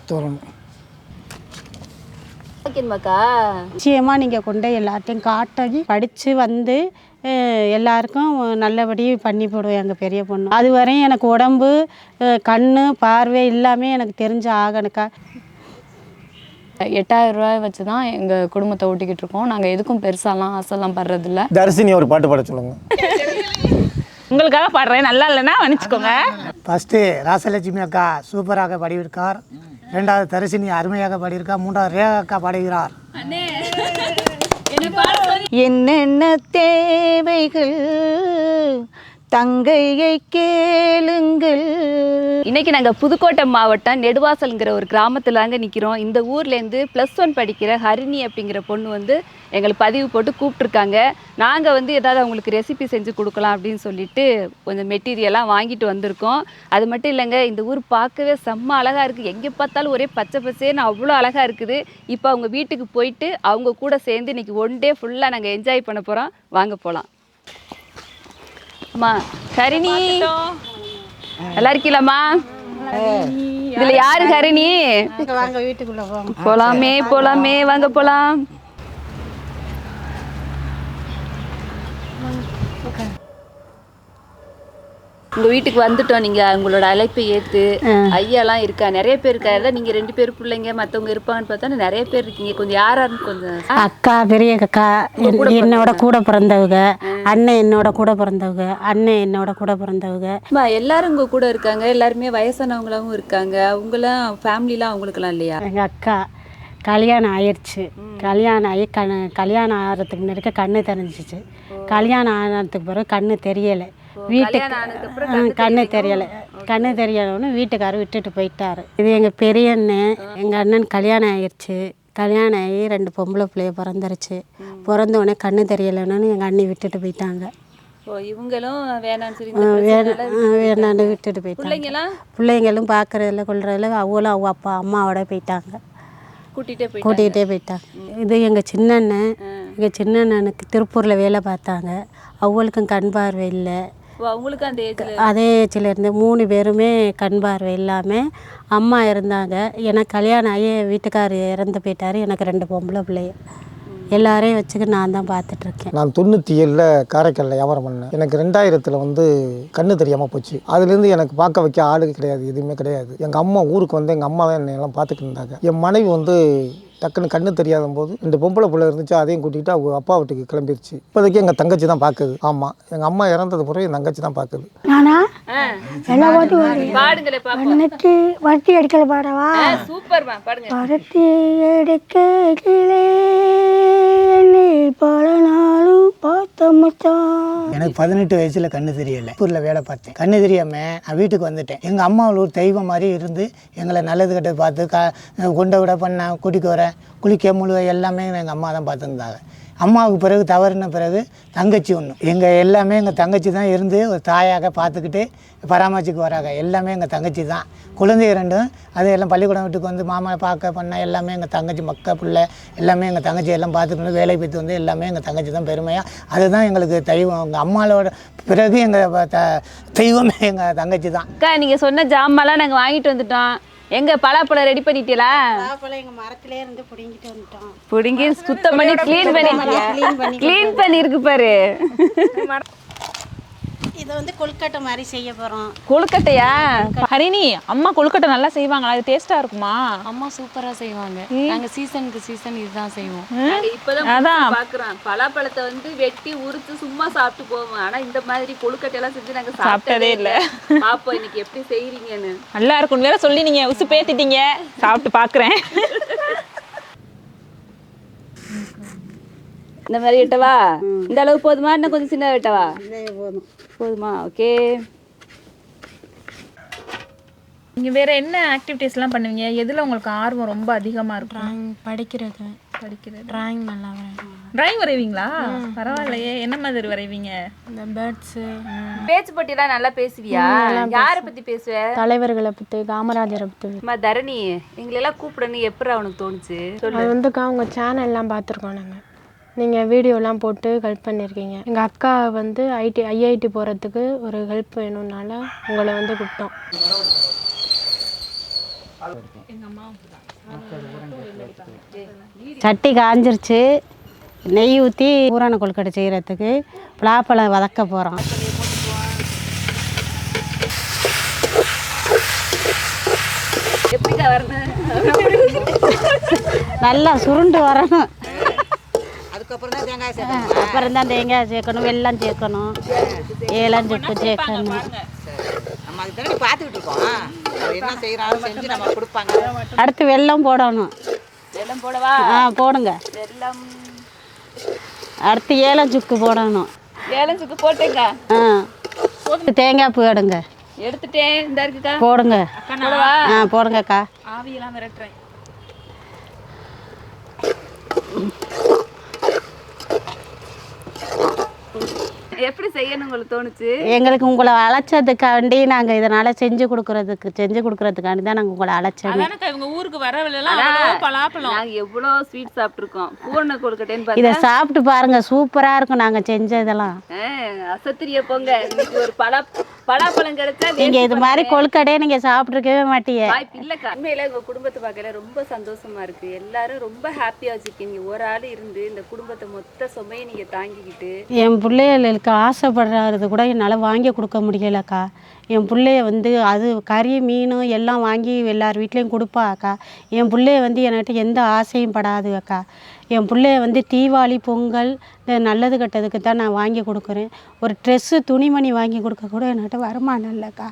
தரணும். நிச்சயமாக நீங்கள் கொண்டு எல்லாத்தையும் காட்டி படித்து வந்து எல்லாருக்கும் நல்லபடி பண்ணி போடுவேன் எங்கள் பெரிய பொண்ணு. அது வரையும் எனக்கு உடம்பு கண் பார்வை எல்லாமே எனக்கு தெரிஞ்ச ஆகணுக்கா. 8000 ரூபாய் வச்சு தான் எங்கள் குடும்பத்தை ஓட்டிக்கிட்டு இருக்கோம். நாங்கள் எதுக்கும் பெருசாலாம் ஆசைலாம் படுறதில்ல. தரிசினி ஒரு பாட்டு பாட சொல்லுங்க. உங்களுக்காக பாடுறேன், நல்லா இல்லைன்னா மன்னிச்சுக்கோங்க. ஃபஸ்ட்டு ராசலட்சுமி அக்கா சூப்பராக பாடியிருக்கார். 2வது தரிசினி அருமையாக பாடியிருக்கார். 3வது ரேகா அக்கா பாடுகிறார். என்னென்ன தேவைகள் தங்கையை கேளுங்கள். இன்றைக்கி நாங்கள் புதுக்கோட்டை மாவட்டம் நெடுவாசல்ங்கிற ஒரு கிராமத்தில் தாங்க நிற்கிறோம். இந்த ஊர்லேருந்து +1 படிக்கிற ஹரிணி அப்படிங்கிற பொண்ணு வந்து எங்களுக்கு பதிவு போட்டு கூப்பிட்ருக்காங்க. நாங்கள் வந்து ஏதாவது அவங்களுக்கு ரெசிபி செஞ்சு கொடுக்கலாம் அப்படின்னு சொல்லிட்டு கொஞ்சம் மெட்டீரியலாக வாங்கிட்டு வந்திருக்கோம். அது மட்டும் இல்லைங்க, இந்த ஊர் பார்க்கவே செம்ம அழகாக இருக்குது. எங்கே பார்த்தாலும் ஒரே பச்சை பசேன்னு அவ்வளோ அழகாக இருக்குது. இப்போ அவங்க வீட்டுக்கு போயிட்டு அவங்க கூட சேர்ந்து இன்றைக்கி 1 டே ஃபுல்லாக நாங்கள் என்ஜாய் பண்ண போகிறோம். வாங்க போகலாம். அம்மா ஹரிணி நல்லா இருக்கீங்களாம்மா? இதுல யாரு ஹரிணி? வாங்க வீட்டுக்குள்ள போலாமே வாங்க போலாம். உங்க வீட்டுக்கு வந்துட்டோம். நீங்க உங்களோட அழைப்பை ஏத்து ஐயாலாம் இருக்கா, நிறைய பேர் இருக்கா. நீங்க 2 பேர் பிள்ளைங்க, மத்தவங்க இருப்பாங்கன்னு பார்த்தா நிறைய பேர் இருக்கீங்க. கொஞ்சம் யாராருன்னு கொஞ்சம். அக்கா, பெரிய அக்கா என்னோட கூட பிறந்தவங்க, அண்ணன் என்னோட கூட பிறந்தவங்க, அண்ணன் என்னோட கூட பிறந்தவங்க. எல்லாரும் உங்க கூட இருக்காங்க. எல்லாருமே வயசானவங்களாவும் இருக்காங்க. அவங்களாம் ஃபேமிலிலாம் அவங்களுக்குலாம் இல்லையா? எங்கள் அக்கா கல்யாணம் ஆயிடுச்சு. கல்யாணம் ஆகி கல்யாணம் ஆகிறதுக்கு முன்னாடி கண்ணு தெரிஞ்சிச்சு. கல்யாணம் ஆனதுக்கு பிறகு கண்ணு தெரியலை. வீட்டுக்கு கண்ணு தெரியலன்னு வீட்டுக்காரர் விட்டுட்டு போயிட்டாரு. இது எங்கள் பெரிய அண்ணன். எங்கள் அண்ணன் கல்யாணம் ஆயிடுச்சு. கல்யாணம் ஆகி 2 பொம்பளை பிள்ளைய பிறந்துருச்சு. பிறந்தோடனே கண்ணு தெரியலைன்னு எங்கள் அண்ணி விட்டுட்டு போயிட்டாங்க. இவங்களும் வேணான்னு விட்டுட்டு போயிட்டாங்க. பிள்ளைங்களும் பார்க்குறதில்ல கொள்றதில்ல. அவங்களும் அவங்க அப்பா அம்மாவோட போயிட்டாங்க, கூட்டிகிட்டே போயிட்டாங்க. இது எங்கள் சின்ன அண்ணன். எங்கள் சின்ன அண்ணனுக்கு திருப்பூரில் வேலை பார்த்தாங்க. அவங்களுக்கும் கண் பார்வை இல்லை. அதே ஏஜில் இருந்து 3 பேருமே கண் பார்வை இல்லாமல் அம்மா இருந்தாங்க. எனக்கு கல்யாணம் ஆகி வீட்டுக்காரர் இறந்து போயிட்டார். எனக்கு 2 பொம்பளை பிள்ளைய எல்லாரையும் வச்சுக்க நான் தான் பார்த்துட்ருக்கேன். நான் 97 காரைக்காலில் வியாபாரம் பண்ணேன். எனக்கு 2000 வந்து கண்ணு தெரியாமல் போச்சு. அதுலேருந்து எனக்கு பார்க்க வைக்க ஆளு கிடையாது, எதுவுமே கிடையாது. எங்கள் அம்மா ஊருக்கு வந்து எங்கள் அம்மா தான் என்னை எல்லாம் பார்த்துட்டு இருந்தாங்க. என் மனைவி வந்து டக்குன்னு கண்ணு தெரியாத போது 2 பொம்பளை பிள்ளை இருந்துச்சு. அதையும் கூட்டிகிட்டு அவங்க அப்பா வீட்டுக்கு கிளம்பிடுச்சு. இப்போதைக்கு எங்கள் தங்கச்சி தான் பார்க்குது. ஆமாம், எங்கள் அம்மா இறந்தது பிறகு என் தங்கச்சி தான் பார்க்குது. நானா எல்லா பாட்டு வட்டி அடிக்கல பாடவா? வட்டி எடுக்கலே பல நாளும் பார்த்த மச்சான். எனக்கு 18 வயசில் கண்ணு தெரியலை. ஊரில் வேலை பார்த்தேன். கண்ணு தெரியாமல் நான் வீட்டுக்கு வந்துட்டேன். எங்கள் அம்மா ஒரு தெய்வம் மாதிரி இருந்து எங்களை நல்லது கெட்டது பார்த்து கொண்ட விட பண்ண கூட்டிக்கு வர குளிக்க முழுவ எல்லாமே எங்கள் அம்மா தான் பார்த்துருந்தாங்க. அம்மாவுக்கு பிறகு தவறுன பிறகு தங்கச்சி ஒன்று எல்லாமே எங்கள் தங்கச்சி தான் இருந்து ஒரு தாயாக பார்த்துக்கிட்டு பராமரிச்சுக்கு வராங்க. எல்லாமே எங்கள் தங்கச்சி தான். குழந்தைய 2 அது எல்லாம் பள்ளிக்கூடம் வீட்டுக்கு வந்து மாமா பார்க்க பண்ண எல்லாமே எங்கள் தங்கச்சி பிள்ளை எல்லாமே எங்கள் தங்கச்சி எல்லாம் பார்த்துக்கணும். வேலை பெற்று வந்து எல்லாமே எங்கள் தங்கச்சி தான் பெருமையாக. அதுதான் எங்களுக்கு தெய்வம். எங்கள் அம்மாவோட பிறகு எங்கள் தெய்வமே எங்கள் தங்கச்சி தான். அக்கா, நீங்கள் சொன்ன ஜாமான்லாம் நாங்கள் வாங்கிட்டு வந்துட்டோம். எங்க பலாப்பழம் ரெடி பண்ணிட்டீங்களா? பலாப்பழம் எங்க மரத்திலே இருந்து புடிங்கிட்டு வந்துட்டோம். புடிங்கி சுத்தம் பண்ணி க்ளீன் பண்ணி இருக்கு பாரு. இதை வந்து கொழுக்கட்டை மாதிரி செய்ய போறோம். கொழுக்கட்டையா? ஹரிணி, அம்மா கொழுக்கட்டை நல்லா செய்வாங்களா? அது டேஸ்டா இருக்குமா? அம்மா சூப்பரா செய்வாங்க. நாங்க சீசன் இதுதான் செய்வோம். அதான் பாக்குறோம். பலாப்பழத்தை வந்து வெட்டி உரிச்சு சும்மா சாப்பிட்டு போவோம். ஆனா இந்த மாதிரி கொழுக்கட்டை எல்லாம் செஞ்சு நாங்க சாப்பிட்டதே இல்ல. பாப்போம் இன்னைக்கு எப்படி செய்யறீங்கன்னு. நல்லா இருக்கும்னு வேற சொல்லி நீங்க உசு பேத்திட்டீங்க. சாப்பிட்டு பாக்குறேன். இந்த மாதிரி வெட்டவா? இந்த அளவு போதுமா? இன்னும் கொஞ்சம் சின்ன வெட்டவா? போதுமா? ஓகே. நீங்கள் வேறு என்ன ஆக்டிவிட்டீஸ்லாம் பண்ணுவீங்க? எதில் உங்களுக்கு ஆர்வம் ரொம்ப அதிகமாக இருக்கும்? படிக்கிறது, ட்ராயிங் நல்லா வரைவேன். ட்ராயிங் வரைவீங்களா? பரவாயில்லையே. என்ன மாதிரி வரைவீங்க? இந்த பேர்ட்ஸு. பேச்சு போட்டியெல்லாம் நல்லா பேசுவியா? யாரை பற்றி பேசுவ? தலைவர்களை பற்றி, காமராஜரை பற்றி. தரணி, எங்களெல்லாம் கூப்பிடணும் எப்படி அவனுக்கு தோணுச்சு? அது வந்துக்கா உங்கள் சேனல்லாம் பார்த்துருக்கோம் நாங்கள். நீங்கள் வீடியோலாம் போட்டு ஹெல்ப் பண்ணியிருக்கீங்க. எங்கள் அக்கா வந்து ஐஐடி போகிறதுக்கு ஒரு ஹெல்ப் வேணும்னால உங்களை வந்து கூப்பிட்டோம். சட்டி காஞ்சிருச்சு. நெய் ஊற்றி பூரண கொழுக்கட்டை செய்கிறதுக்கு பலாப்பழம் வதக்க போகிறோம். எப்படிக்கா வரணும்? நல்லா சுருண்டு வரணும். அதுக்கப்புறம் தான் தேங்காய் சேர்க்கணும். அப்புறம் தான் தேங்காய் சேர்க்கணும், வெல்லம் சேர்க்கணும், ஏலம் சுக்கு சேர்க்கணும். நம்ம அதுக்கு தானே பார்த்துக்கிட்டு இருக்கோம். அவர் என்ன செய்கிறாலும் செஞ்சு நம்ம கொடுப்பாங்க. அடுத்து வெல்லம் போடணும். வெல்லம் போடவா? போடுங்க. வெல்லம். அடுத்து ஏலம் சுக்கு போடணும். ஏலம் சுக்கு போட்டேங்க. தேங்காய் பூ எடுங்க. எடுத்துட்டேன். இந்த இருக்குக்கா. போடுங்க. போடவா? போடுங்கக்கா. ஆவியெல்லாம் விரட்டுறேன். எப்படி செய்யணும் உங்களுக்கு தோணுச்சு? எங்களுக்கு உங்களை அழைச்சதுக்காண்டி நாங்கள் இதனால் செஞ்சு கொடுக்கறதுக்காண்டி தான் நாங்கள் உங்களை அழைச்சோம். அதானக்கா இவங்க ஊருக்கு வரவில்லாம் பலாப்பழம். நாங்க எவ்வளோ ஸ்வீட் சாப்பிட்ருக்கோம். பூரண கொழுக்கட்டைன்னு இதை பார்த்தா சாப்பிட்டு பாருங்க, சூப்பராக இருக்கும் நாங்கள் செஞ்சதெல்லாம். அசத்திரிய போங்க. இன்னைக்கு ஒரு பலாப்பழம் கிடைச்சா நீங்கள் இது மாதிரி கொழுக்கடையே நீங்கள் சாப்பிட்ருக்கவே மாட்டீங்க. வாய்ப்பு இல்லைக்கா. உண்மையில உங்க குடும்பத்தை பார்க்கல ரொம்ப சந்தோஷமா இருக்கு. எல்லாரும் ரொம்ப ஹாப்பியா வச்சிருக்கீங்க. ஒரு ஆள் இருந்து இந்த குடும்பத்தை மொத்த சுமையை நீங்க தாங்கிக்கிட்டு. என் பிள்ளைகளுக்கு ஆசைப்படுறது கூட என்னால் வாங்கி கொடுக்க முடியலக்கா. என் பிள்ளைய அது கறி மீன் எல்லாம் வாங்கி எல்லார் வீட்லேயும் கொடுப்பாக்கா. என் பிள்ளைய என்கிட்ட எந்த ஆசையும் படாது அக்கா. என் பிள்ளைய தீபாவளி பொங்கல் நல்லது கெட்டதுக்கு தான் நான் வாங்கி கொடுக்குறேன். ஒரு ட்ரெஸ்ஸு துணிமணி வாங்கி கொடுக்க கூட என்கிட்ட வருமானம் இல்லைக்கா.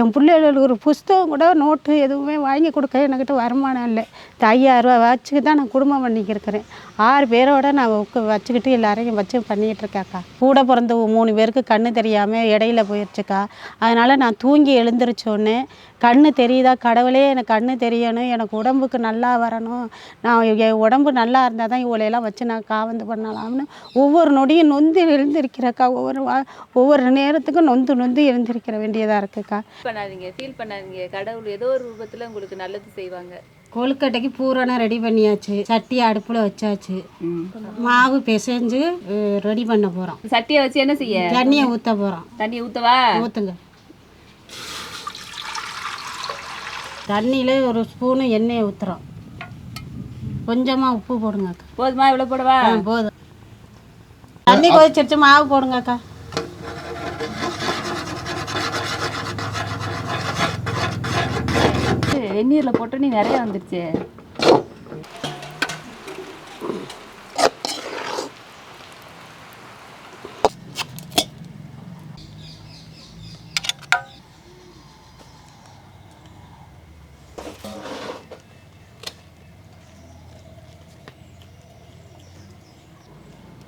என் பிள்ளைகளுக்கு ஒரு புஸ்தகம் கூட நோட்டு எதுவுமே வாங்கி கொடுக்க என்கிட்ட வருமானம் இல்லை. இந்த 5000 ரூபா வச்சுக்கு தான் நான் குடும்பம் பண்ணிக்கிருக்கிறேன். 6 பேரோட நான் வச்சுக்கிட்டு எல்லாரையும் வச்சு பண்ணிக்கிட்டு இருக்கேன்க்கா. கூட பிறந்த 3 பேருக்கு கண்ணு தெரியாமல் இடையில போயிடுச்சுக்கா. அதனால் நான் தூங்கி எழுந்திரிச்சோன்னே கண்ணு தெரியுதா கடவுளே, எனக்கு கண்ணு தெரியணும், எனக்கு உடம்புக்கு நல்லா வரணும், நான் என் உடம்பு நல்லா இருந்தால் தான் இவளையெல்லாம் வச்சு நான் காவந்து பண்ணலாம்னு ஒவ்வொரு நொடியும் நொந்து எழுந்திருக்கிறக்கா. ஒவ்வொரு நேரத்துக்கும் நொந்து எழுந்திருக்கிற வேண்டியதாக இருக்குக்கா. ஃபீல் பண்ணாதீங்க. கடவுள் ஏதோ ஒரு ரூபத்தில் உங்களுக்கு நல்லது செய்வாங்க. கொழுக்கட்டைக்கு பூரணம் ரெடி பண்ணியாச்சு. சட்டி அடுப்பில் வச்சாச்சு. மாவு பிசைஞ்சு ரெடி பண்ண போகிறோம். சட்டியை வச்சு என்ன செய்ய? தண்ணியை ஊற்ற போகிறோம். தண்ணியை ஊற்றவா? ஊற்றுங்க. தண்ணியில் ஒரு ஸ்பூனு எண்ணெயை ஊற்றுறோம். கொஞ்சமாக உப்பு போடுங்கக்கா. போதுமா? இவ்வளோ போடவா? போதும். தண்ணி கொதிச்சிருச்சு, மாவு போடுங்கக்கா. வெந்நீரில் போட்டு நீ நிறைய வந்துருச்சு.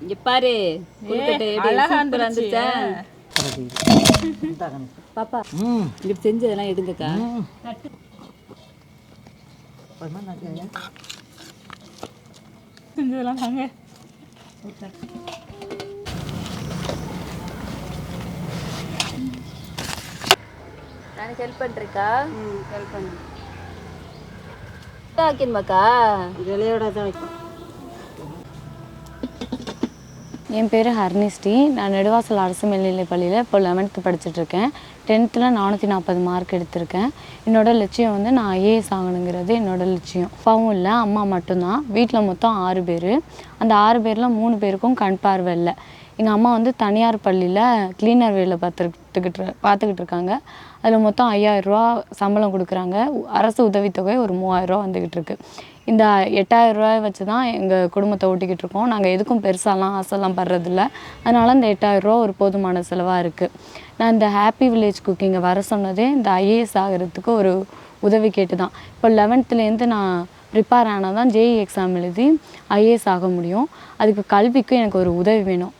இங்க பாரு, கொழுக்கட்டை அழகா வந்துருச்சா? பாப்பா இப்படி செஞ்சதெல்லாம் எடுங்கக்கா. செஞ்சதெல்லாம் நாங்க நான் ஹெல்ப் பண்ணுறேக்கா. ஹெல்ப் பண்ணு. வைக்கணுமாக்கா? இலையோட தான் வைக்கும். என் பேர் ஹர்னிஸ்ரீ. நான் நெடுவாசல் அரசு மேல்நிலைப் பள்ளியில் இப்போ 11th படிச்சுட்ருக்கேன். 10th 440 மார்க் எடுத்திருக்கேன். என்னோடய லட்சியம் நான் ஐஏஎஸ் ஆகணுங்கிறது என்னோடய லட்சியம். அப்பாவும் இல்லை, அம்மா மட்டும்தான். வீட்டில் மொத்தம் 6 பேர். அந்த 6 பேரில் 3 பேருக்கும் கண் பார்வை இல்லை. எங்கள் அம்மா தனியார் பள்ளியில் கிளீனர் வேலை பார்த்துக்கிட்டு இருக்காங்க. அதில் மொத்தம் 5000 ரூபா சம்பளம் கொடுக்குறாங்க. அரசு உதவித்தொகை ஒரு 3000 ரூபா வந்துக்கிட்டு இருக்கு. இந்த 8000 ரூபாயை வச்சு தான் எங்கள் குடும்பத்தை ஓட்டிக்கிட்டு இருக்கோம். நாங்கள் எதுக்கும் பெருசாலாம் ஆசைலாம் படுறதில்ல. அதனால் இந்த 8000 ரூபா ஒரு போதுமான செலவாக இருக்குது. நான் இந்த ஹாப்பி வில்லேஜ் குக்கிங்கை வர சொன்னதே இந்த ஐஏஎஸ் ஆகிறதுக்கு ஒரு உதவி கேட்டு தான். இப்போ 11th நான் ப்ரிப்பேர் ஆனால் தான் ஜேஇ எக்ஸாம் எழுதி ஐஏஎஸ் ஆக முடியும். அதுக்கு கல்விக்கும் எனக்கு ஒரு உதவி வேணும்.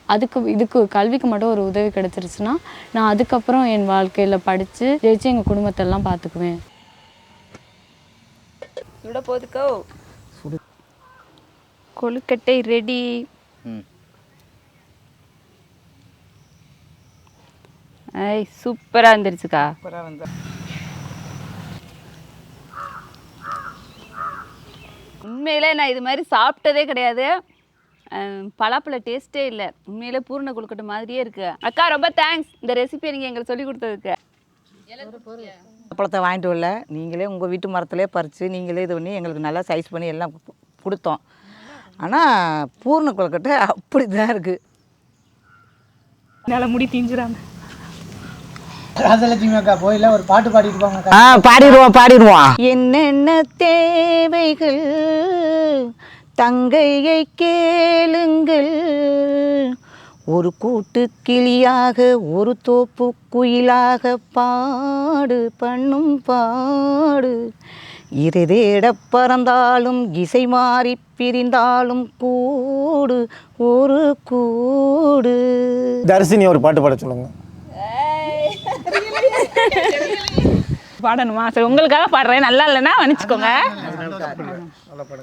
இதுக்கு கல்விக்கு மட்டும் ஒரு உதவி கிடச்சிருச்சுன்னா நான் அதுக்கப்புறம் என் வாழ்க்கையில் படித்து ஜெயிச்சு எங்கள் குடும்பத்தெல்லாம் பார்த்துக்குவேன். சுட போதுக்கோ. கொழுக்கட்டை ரெடி. ஐ சூப்பராக இருந்துருச்சுக்கா. உண்மையிலே நான் இது மாதிரி சாப்பிட்டதே கிடையாது. பலாப்பழ டேஸ்ட்டே இல்லை. உண்மையிலே பூரண கொழுக்கட்டை மாதிரியே இருக்குது. அக்கா ரொம்ப தேங்க்ஸ் இந்த ரெசிபியை நீங்கள் எங்களுக்கு சொல்லி கொடுத்ததுக்கு. பழத்தை வாங்கிட்டு வரல, நீங்களே உங்கள் வீட்டு மரத்துலேயே பறித்து நீங்களே இது பண்ணி எங்களுக்கு நல்லா சைஸ் பண்ணி எல்லாம் கொடுத்தோம். ஆனால் பூர்ண கொழுக்கட்டை அப்படி தான் இருக்குது. என்னால் முடி தீஞ்சிடாம. ராசலட்சுமி அக்கா போயில ஒரு பாட்டு பாடிட்டு போங்க. பாடிடுவோம். என்னென்ன தேவைகள் தங்கையை கேளுங்கள், ஒரு கூட்டு கிளியாக ஒரு தோப்பு குயிலாக பாடு பண்ணும் பாடு, இறை தேட பறந்தாலும் இசை மாறி பிரிந்தாலும் கூடு ஒரு கூடு. தரிசினி ஒரு பாட்டு பாட சொல்லுங்க. பாடணுமா? சரி, உங்களுக்காக பாடுறேன். நல்லா இல்லைன்னா மன்னிச்சுக்கோங்க,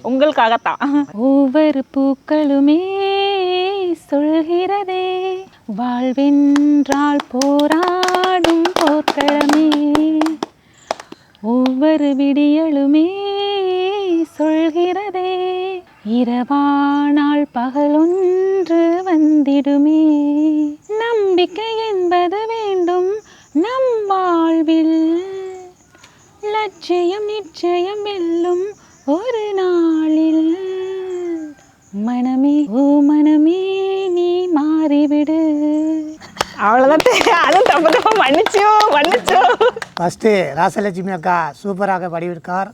உங்களுக்காகத்தான். ஒவ்வொரு பூக்களுமே சொல்கிறதே வாழ்வென்றால் போராடும் போர்க்களமே, ஒவ்வொரு விடியலுமே சொல்கிறதே இரவானால் பகலொன்று வந்திடுமே, நம்பிக்கை என்பது வேண்டும் நம் வாழ்வில், லட்சியம் நிச்சயம் வெல்லும் ஒரு நாளில், மனமே ஓ மனமே நீ மாறிவிடு. அவ்வளோதான். அதுவும் தப்பு மன்னிச்சோ. ஃபஸ்ட்டு ராசலட்சுமி அக்கா சூப்பராக பாடியிருக்கார்.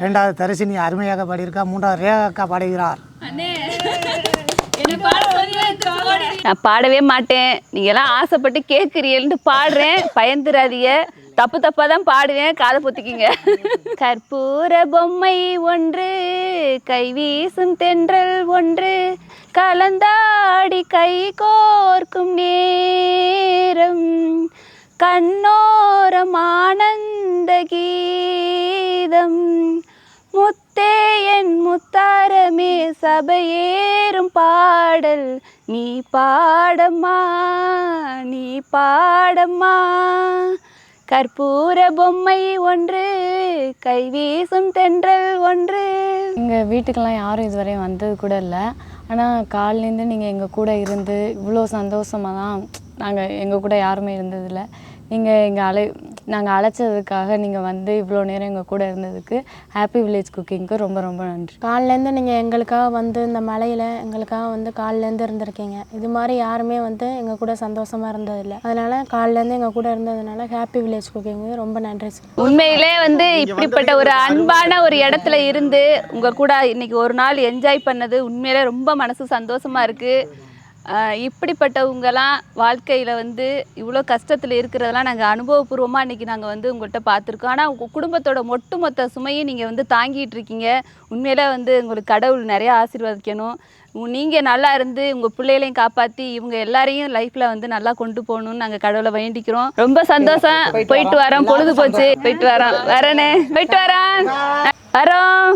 2வது தரிசினி அருமையாக பாடியிருக்கார். 3வது ரேகா அக்கா பாடுகிறார். நான் பாடவே மாட்டேன், நீங்க எல்லாம் ஆசைப்பட்டு கேட்குறீங்கன்னு பாடுறேன். பயந்துராதிய, தப்பாக தான் பாடுவேன், காதை பொத்திக்கிங்க. கற்பூர பொம்மை ஒன்று, கை வீசும் தென்றல் ஒன்று, கலந்தாடி கை கோர்க்கும் நேரம், கண்ணோரம் ஆனந்த கீதம், முத்தே என் முத்தாரமே சபையேறும் பாடல், நீ பாடம்மா நீ பாடம்மா. கற்பூர பொம்மை ஒன்று, கை வீசும் தென்றல் ஒன்று. எங்கள் வீட்டுக்கெல்லாம் யாரும் இதுவரையும் வந்தது கூட இல்லை. ஆனால் காலையிலேருந்து நீங்கள் எங்கள் கூட இருந்து இவ்வளோ சந்தோஷமாக தான் நாங்கள் எங்கள் கூட யாருமே இருந்ததில்லை. நீங்கள் நாங்கள் அழைச்சதுக்காக நீங்கள் வந்து இவ்வளோ நேரம் எங்கள் கூட இருந்ததுக்கு ஹாப்பி வில்லேஜ் குக்கிங்க்கு ரொம்ப ரொம்ப நன்றி. காலிலேருந்து நீங்கள் எங்களுக்காக வந்து இந்த மலையில் எங்களுக்காக வந்து காலிலேருந்து இருந்திருக்கீங்க. இது மாதிரி யாருமே வந்து எங்கள் கூட சந்தோஷமாக இருந்ததில்லை. அதனால் காலிலேருந்து எங்கள் கூட இருந்ததுனால ஹாப்பி வில்லேஜ் குக்கிங்கு ரொம்ப நன்றி சார். உண்மையிலே வந்து இப்படிப்பட்ட ஒரு அன்பான ஒரு இடத்துல இருந்து உங்கள் கூட இன்னைக்கு ஒரு நாள் என்ஜாய் பண்ணது உண்மையிலே ரொம்ப மனசு சந்தோஷமாக இருக்குது. இப்படிப்பட்டவங்கலாம் வாழ்க்கையில் வந்து இவ்வளோ கஷ்டத்தில் இருக்கிறதெல்லாம் நாங்கள் அனுபவபூர்வமாக இன்றைக்கி நாங்கள் வந்து உங்கள்கிட்ட பார்த்துருக்கோம். ஆனால் உங்கள் குடும்பத்தோட ஒட்டுமொத்த சுமையும் நீங்கள் வந்து தாங்கிட்டு இருக்கீங்க. உண்மையிலே வந்து உங்களுக்கு கடவுள் நிறையா ஆசீர்வதிக்கணும். நீங்கள் நல்லா இருந்து உங்கள் பிள்ளைகளையும் காப்பாற்றி இவங்க எல்லாரையும் லைஃப்பில் வந்து நல்லா கொண்டு போகணும்னு நாங்கள் கடவுளை வேண்டிக்கிறோம். ரொம்ப சந்தோஷம். போயிட்டு வரோம், பொழுது போச்சு. போயிட்டு வரோம், வரேனே, போயிட்டு வரோம்.